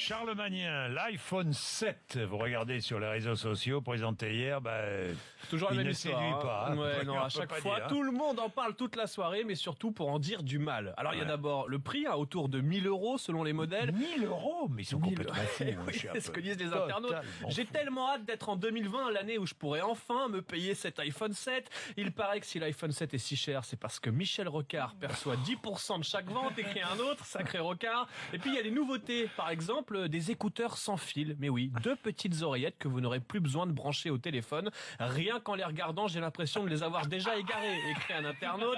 Charlemagnin, l'iPhone 7, vous regardez sur les réseaux sociaux, présenté hier, toujours la il même ne histoire. séduit pas. Ouais, non, à On chaque peut pas fois, dire, tout le monde en parle toute la soirée, mais surtout pour en dire du mal. Alors, il y a d'abord le prix, autour de 1 000 € selon les modèles. 1 000 €, mais ils sont 1000 complètement fous. Oui, c'est ce que disent les internautes. J'ai fou. tellement hâte d'être en 2020, l'année où je pourrais enfin me payer cet iPhone 7. Il paraît que si l'iPhone 7 est si cher, c'est parce que Michel Rocard perçoit 10% de chaque vente, écrit un autre, sacré Rocard. Et puis il y a les nouveautés, par exemple des écouteurs sans fil. Mais oui, 2 petites oreillettes que vous n'aurez plus besoin de brancher au téléphone. Rien qu'en les regardant, j'ai l'impression de les avoir déjà égarés, écrit un internaute.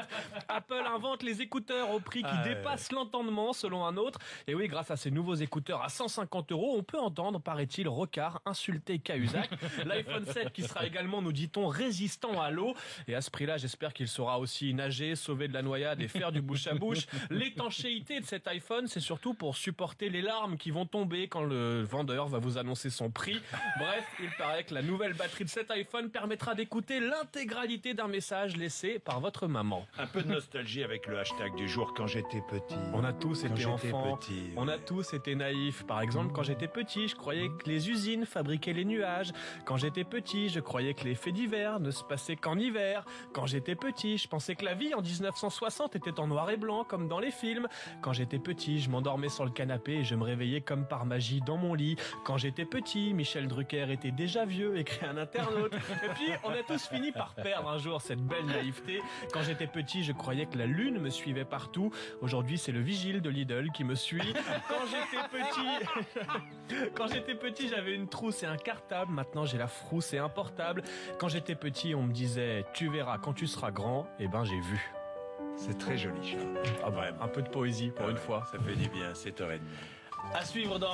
Apple invente les écouteurs au prix qui dépasse l'entendement, selon un autre. Et oui, grâce à ces nouveaux écouteurs à 150 €, on peut entendre, paraît-il, Rocard insulter Cahuzac. L'iPhone 7 qui sera également, nous dit-on, résistant à l'eau. Et à ce prix-là, j'espère qu'il saura aussi nager, sauver de la noyade et faire du bouche à bouche. L'étanchéité de cet iPhone, c'est surtout pour supporter les larmes qui vont tomber quand le vendeur va vous annoncer son prix. Bref, il paraît que la nouvelle batterie de cet iPhone permettra d'écouter l'intégralité d'un message laissé par votre maman. Un peu de nostalgie avec le hashtag du jour quand j'étais petit. On a tous été enfants, petit, on a tous été naïfs. Par exemple, quand j'étais petit, je croyais que les usines fabriquaient les nuages. Quand j'étais petit, je croyais que les faits divers ne se passaient qu'en hiver. Quand j'étais petit, je pensais que la vie en 1960 était en noir et blanc, comme dans les films. Quand j'étais petit, je m'endormais sur le canapé et je me réveillais comme par magie dans mon lit. Quand j'étais petit, Michel Drucker était déjà vieux, écrit un internaute. Et puis, on a tous fini par perdre un jour cette belle naïveté. Quand j'étais petit, je croyais que la lune me suivait partout. Aujourd'hui, c'est le vigile de Lidl qui me suit. Quand j'étais petit, j'avais une trousse et un cartable. Maintenant, j'ai la frousse et un portable. Quand j'étais petit, on me disait « Tu verras quand tu seras grand ». Eh ben, j'ai vu. C'est très joli, Charles. Un peu de poésie pour une fois. Ça fait du bien, 7h30. À suivre dans